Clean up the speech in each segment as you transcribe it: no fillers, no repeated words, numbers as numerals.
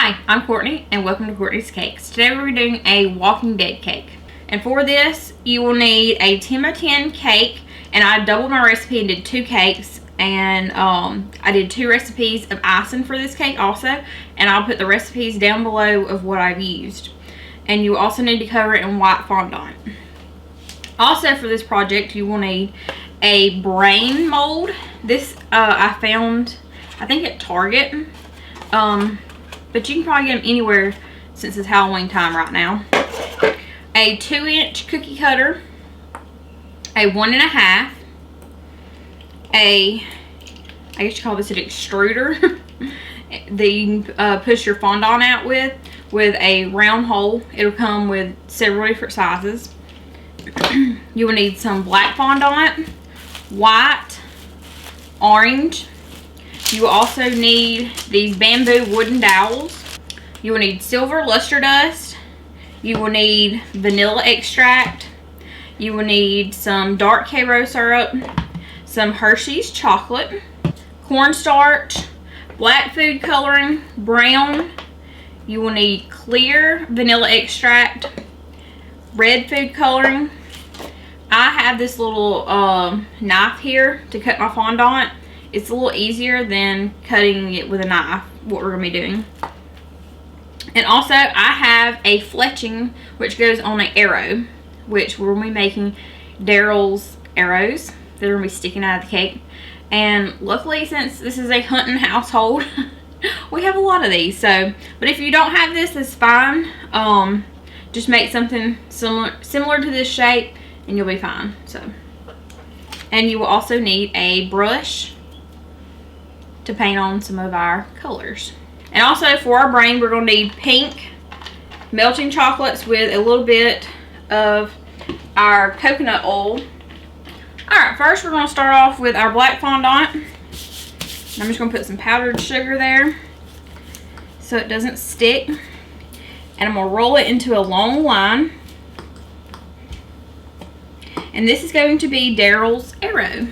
Hi, I'm Courtney and welcome to Courtney's Cakes. Today we're doing a Walking Dead cake. And for this, you will need a 10 by 10 cake, and I doubled my recipe and did 2 cakes. And I did 2 recipes of icing for this cake also, and I'll put the recipes down below of what I've used. And you also need to cover it in white fondant. Also for this project, you will need a brain mold. This I found, I think at Target. But you can probably get them anywhere since it's Halloween time right now. A 2-inch cookie cutter, a 1.5, I guess you call this an extruder that you can push your fondant out with a round hole. It'll come with several different sizes. You will need some black fondant, white, orange. You will also need these bamboo wooden dowels. You will need silver luster dust. You will need vanilla extract. You will need some dark Karo syrup, some Hershey's chocolate, cornstarch, black food coloring, brown. You will need clear vanilla extract, red food coloring. I have this little knife here to cut my fondant. It's a little easier than cutting it with a knife, what we're going to be doing. And also, I have a fletching, which goes on an arrow, which we're going to be making Dowels arrows that are going to be sticking out of the cake. And luckily, since this is a hunting household, we have a lot of these. So, but if you don't have this, that's fine. Just make something similar to this shape, and you'll be fine. So, and you will also need a brush to paint on some of our colors. And also for our brain, we're going to need pink melting chocolates with a little bit of our coconut oil. Alright, first we're going to start off with our black fondant. I'm just going to put some powdered sugar there so it doesn't stick. And I'm going to roll it into a long line. And this is going to be Dowels arrow.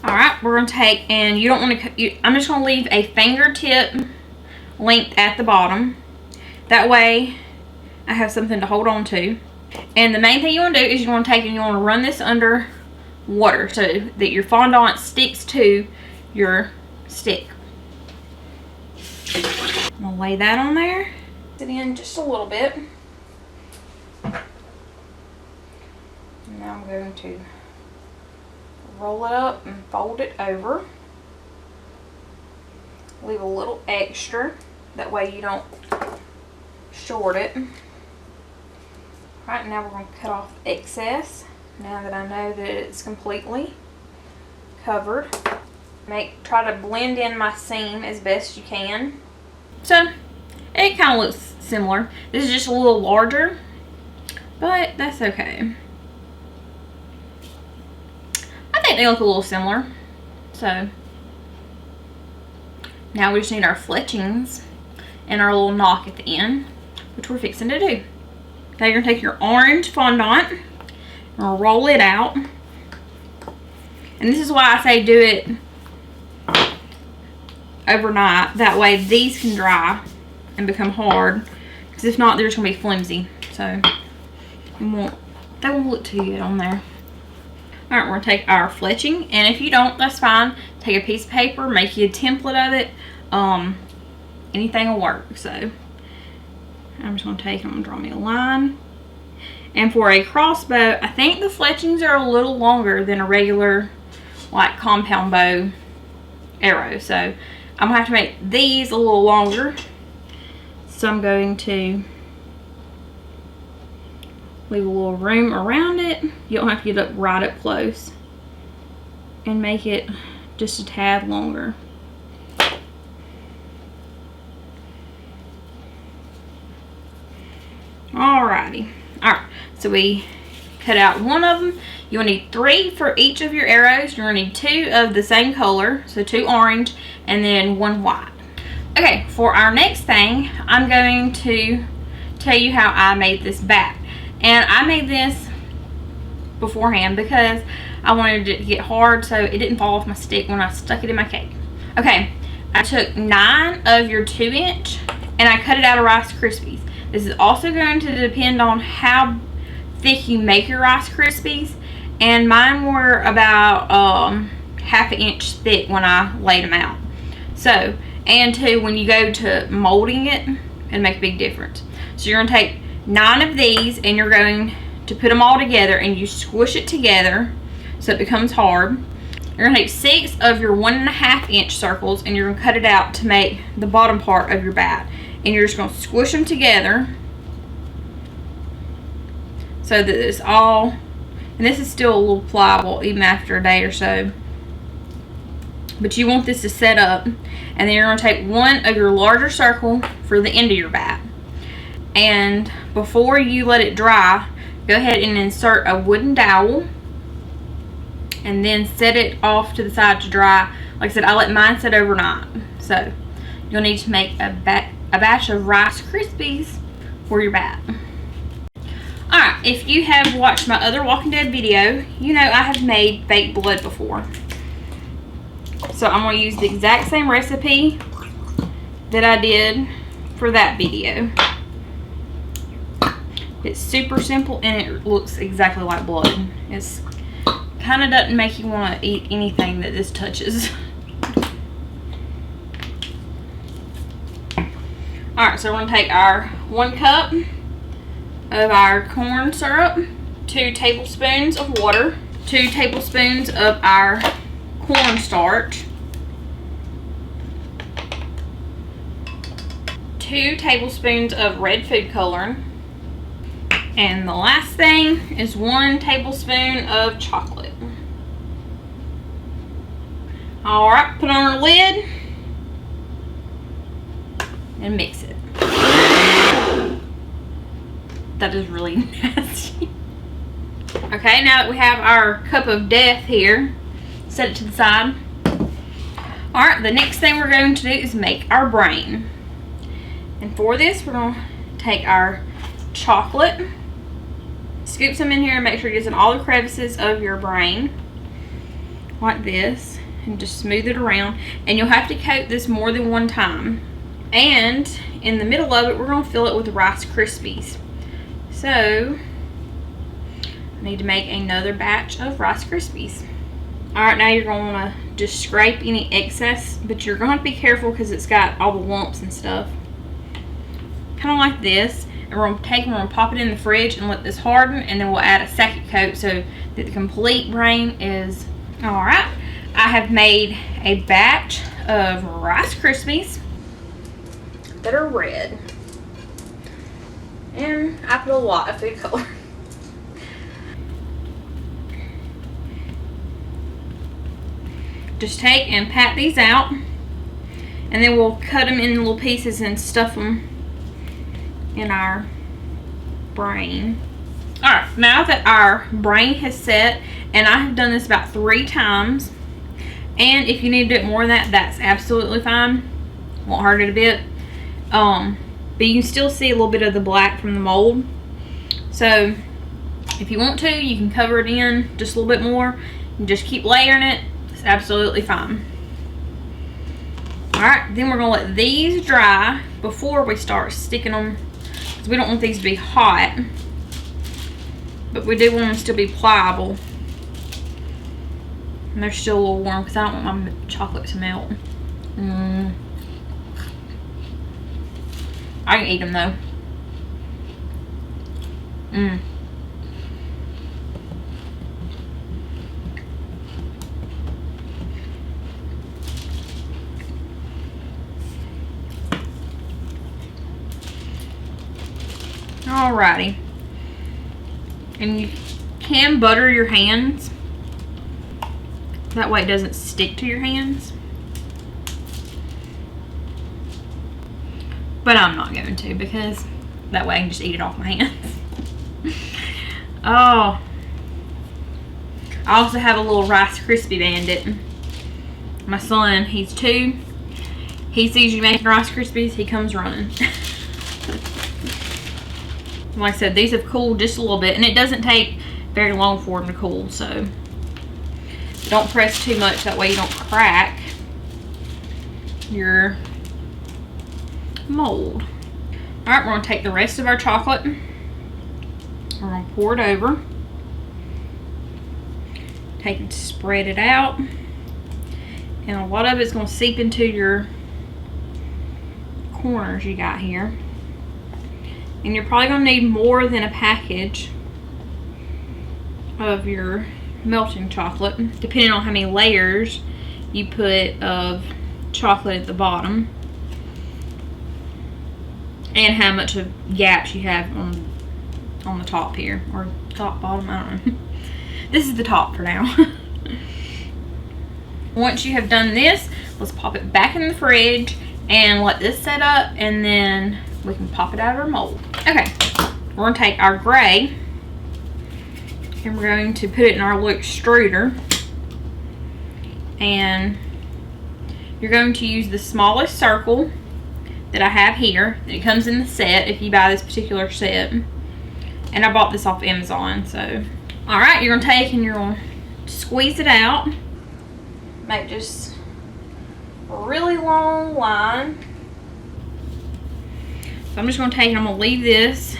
Alright, we're going to take, and you don't want to, I'm just going to leave a fingertip length at the bottom. That way, I have something to hold on to. And the main thing you want to do is you want to take and you want to run this under water so that your fondant sticks to your stick. I'm going to lay that on there. Put it in just a little bit. Now I'm going to roll it up and fold it over. Leave a little extra, that way you don't short it. Right, now we're going to cut off the excess now that I know that it's completely covered. Try to blend in my seam as best you can. So it kind of looks similar. This is just a little larger, but that's okay. I think they look a little similar. So now we just need our fletchings and our little knock at the end, which we're fixing to do. Now you're going to take your orange fondant and roll it out. And this is why I say do it overnight. That way these can dry and become hard. Because if not, they're just going to be flimsy. So they won't look too good on there. Alright, we're going to take our fletching, and if you don't, that's fine. Take a piece of paper, make you a template of it. Anything will work. So I'm just going to take and I'm going to draw me a line. And for a crossbow, I think the fletchings are a little longer than a regular like compound bow arrow. So I'm going to have to make these a little longer. So I'm going to leave a little room around it. You don't have to get up right up close. And make it just a tad longer. Alrighty. Alright, so we cut out one of them. You'll need 3 for each of your arrows. You're going to need 2 of the same color. So 2 orange and then 1 white. Okay, for our next thing, I'm going to tell you how I made this bat. And I made this beforehand because I wanted it to get hard so it didn't fall off my stick when I stuck it in my cake. Okay, I took 9 of your 2-inch and I cut it out of Rice Krispies. This is also going to depend on how thick you make your Rice Krispies, and mine were about half an inch thick when I laid them out. So, and too, when you go to molding it, it'll make a big difference. So you're going to take 9 of these, and you're going to put them all together, and you squish it together so it becomes hard. You're going to take 6 of your 1.5 inch circles, and you're going to cut it out to make the bottom part of your bat. And you're just going to squish them together so that it's all, and this is still a little pliable even after a day or so. But you want this to set up, and then you're going to take 1 of your larger circle for the end of your bat. And before you let it dry, go ahead and insert a wooden dowel, and then set it off to the side to dry. Like I said, I let mine set overnight. So you'll need to make a batch of Rice Krispies for your bat. Alright, if you have watched my other Walking Dead video, you know I have made baked blood before. So I'm going to use the exact same recipe that I did for that video. It's super simple, and it looks exactly like blood. It's kind of doesn't make you want to eat anything that this touches. Alright, so we're going to take our 1 cup of our corn syrup, 2 tablespoons of water, 2 tablespoons of our cornstarch, 2 tablespoons of red food coloring, and the last thing is 1 tablespoon of chocolate. Alright, put on our lid and mix it. That is really nasty. Okay, now that we have our cup of death here, set it to the side. Alright, the next thing we're going to do is make our brain. And for this, we're going to take our chocolate, scoop some in here, and make sure you're using all the crevices of your brain, like this, and just smooth it around. And you'll have to coat this more than 1 time. And in the middle of it, we're going to fill it with Rice Krispies. So, I need to make another batch of Rice Krispies. Alright, now you're going to want to just scrape any excess, but you're going to have to be careful because it's got all the lumps and stuff. Kind of like this. And we're going to take them, we're going to pop it in the fridge and let this harden, and then we'll add a second coat so that the complete brain is alright. I have made a batch of Rice Krispies that are red. And I put a lot of food color. Just take and pat these out, and then we'll cut them in little pieces and stuff them in our brain. Alright, now that our brain has set, and I have done this about 3 times, and if you need to do it more than that, that's absolutely fine. Won't hurt it a bit. But you can still see a little bit of the black from the mold. So if you want to, you can cover it in just a little bit more and just keep layering it. It's absolutely fine. Alright, then we're going to let these dry before we start sticking them, because we don't want these to be hot, but we do want them to still be pliable. And they're still a little warm because I don't want my chocolate to melt. I can eat them though. Alrighty. And you can butter your hands. That way it doesn't stick to your hands. But I'm not going to, because that way I can just eat it off my hands. Oh. I also have a little Rice Krispie bandit. My son, he's 2. He sees you making Rice Krispies, he comes running. Like I said, these have cooled just a little bit, and it doesn't take very long for them to cool, so don't press too much, that way you don't crack your mold. Alright, we're going to take the rest of our chocolate. We're going to pour it over. Take and spread it out. And a lot of it's going to seep into your corners you got here. And you're probably going to need more than a package of your melting chocolate, depending on how many layers you put of chocolate at the bottom and how much of gaps you have on the top here, or top, bottom, I don't know. This is the top for now. Once you have done this, let's pop it back in the fridge and let this set up, and then we can pop it out of our mold. Okay, we're going to take our gray and we're going to put it in our little extruder, and you're going to use the smallest circle that I have here. It comes in the set if you buy this particular set, and I bought this off Amazon. So alright, you're going to take and you're going to squeeze it out, make just a really long line. So I'm just going to take and I'm going to leave this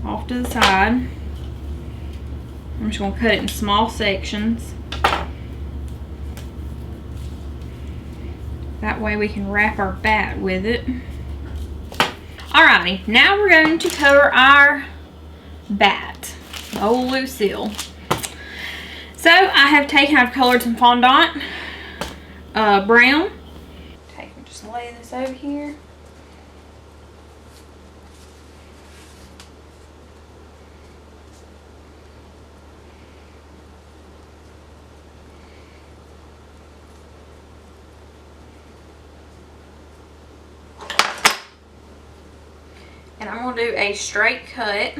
off to the side. I'm just going to cut it in small sections. That way we can wrap our bat with it. Alrighty, now we're going to color our bat. Oh, Lucille. So I have I've colored some fondant brown. Take and just lay this over here. And I'm going to do a straight cut.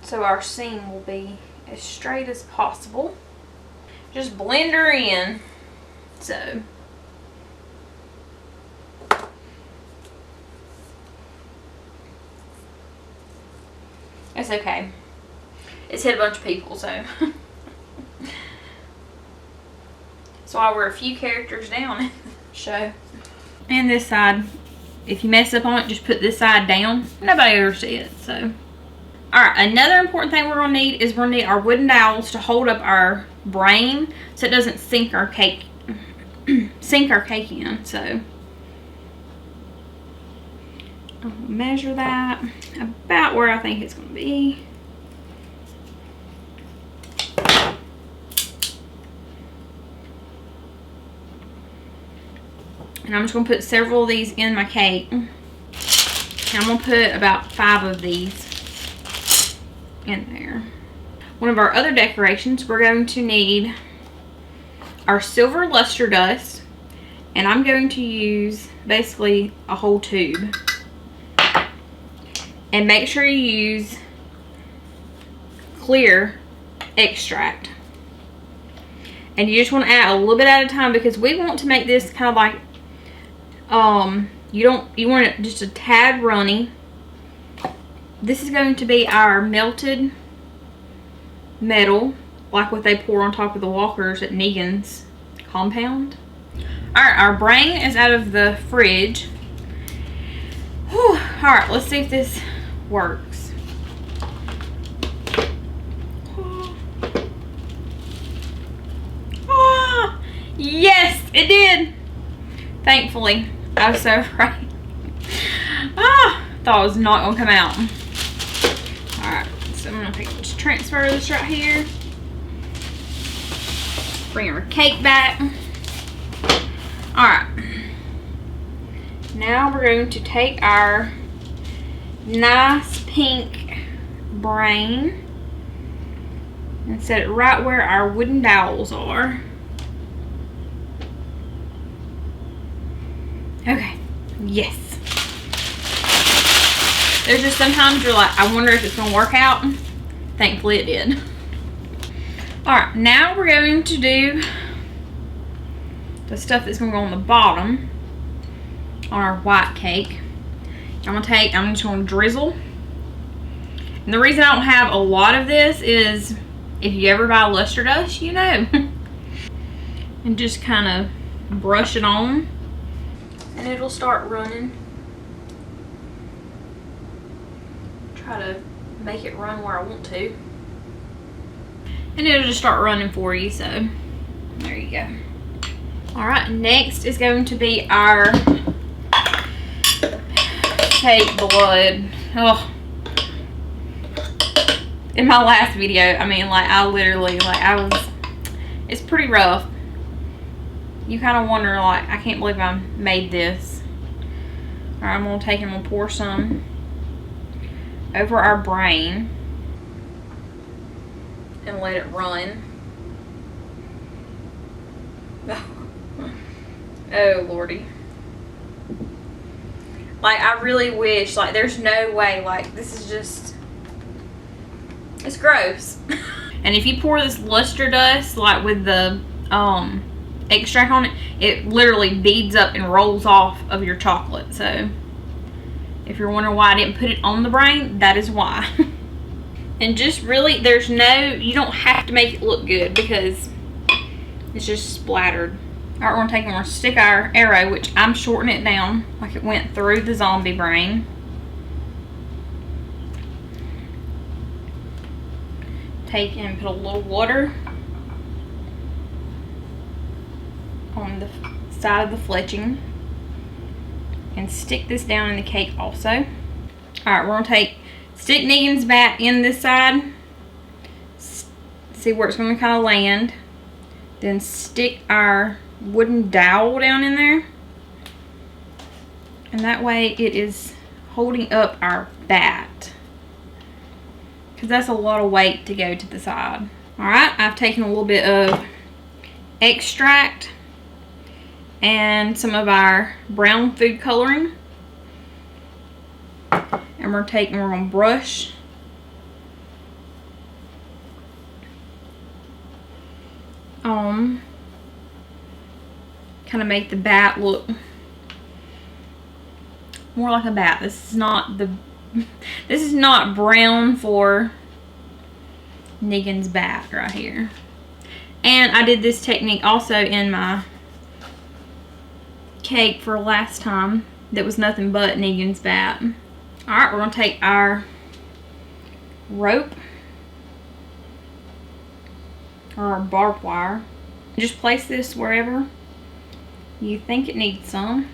So our seam will be as straight as possible. Just blend her in. So. It's okay. It's hit a bunch of people, so. So I wear a few characters down. Show. And this side, if you mess up on it, just put this side down. Nobody ever see it. So alright, another important thing we're going to need is we're going to need our wooden dowels to hold up our brain so it doesn't sink our cake in. So I'll measure that about where I think it's going to be. And I'm just going to put several of these in my cake. And I'm going to put about 5 of these in there. One of our other decorations, we're going to need our silver luster dust. And I'm going to use basically a whole tube. And make sure you use clear extract. And you just want to add a little bit at a time because we want to make this kind of like you want it just a tad runny. This is going to be our melted metal, like what they pour on top of the walkers at Negan's compound. Alright, our brain is out of the fridge. Alright, let's see if this works. Yes, it did. Thankfully. I was so right. Thought it was not going to come out. Alright, so I'm going to just transfer this right here. Bring our cake back. Alright. Now we're going to take our nice pink brain and set it right where our wooden dowels are. Okay, yes. There's just sometimes you're like, I wonder if it's going to work out. Thankfully it did. Alright, now we're going to do the stuff that's going to go on the bottom on our white cake. I'm just going to drizzle. And the reason I don't have a lot of this is If you ever buy luster dust, you know. And just kind of brush it on. And it'll start running. Try to make it run where I want to. And it'll just start running for you, so there you go. Alright, next is going to be our cake blood. Oh. In my last video, I mean, like, it's pretty rough. You kind of wonder, like, I can't believe I made this. Alright, I'm going to take and I'm going to pour some over our brain and let it run. Oh, Lordy. Like, I really wish, like, there's no way, like, this is just, it's gross. And if you pour this luster dust, like, with the extract on it, it literally beads up and rolls off of your chocolate. So, if you're wondering why I didn't put it on the brain, that is why. And just really, there's no, you don't have to make it look good because it's just splattered. Alright, we're going to take and we're going to stick our arrow, which I'm shortening it down like it went through the zombie brain. Take and put a little water on the side of the fletching and stick this down in the cake also. Alright, we're going to stick Negan's bat in this side, see where it's going to kind of land, then stick our wooden dowel down in there, and that way it is holding up our bat, because that's a lot of weight to go to the side. Alright, I've taken a little bit of extract and some of our brown food coloring, and we're going to brush kind of make the bat look more like a bat. This is not brown for Negan's bat right here. And I did this technique also in my cake for last time that was nothing but Negan's bat. Alright, we're going to take our rope or our barbed wire. Just place this wherever you think it needs some.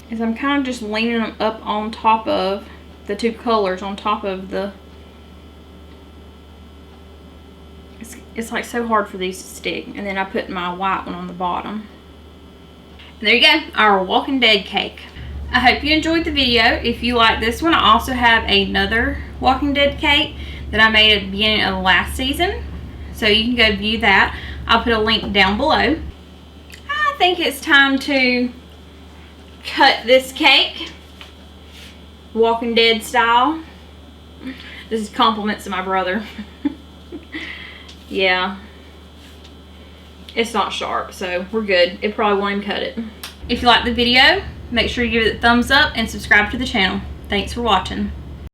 As I'm kind of just leaning them up on top of the two colors, on top of the... It's like so hard for these to stick. And then I put my white one on the bottom. And there you go, our Walking Dead cake. I hope you enjoyed the video. If you like this one, I also have another Walking Dead cake that I made at the beginning of last season. So you can go view that. I'll put a link down below. I think it's time to cut this cake. Walking Dead style. This is compliments to my brother. Yeah. It's not sharp, so we're good. It probably won't even cut it. If you like the video, make sure you give it a thumbs up and subscribe to the channel. Thanks for watching.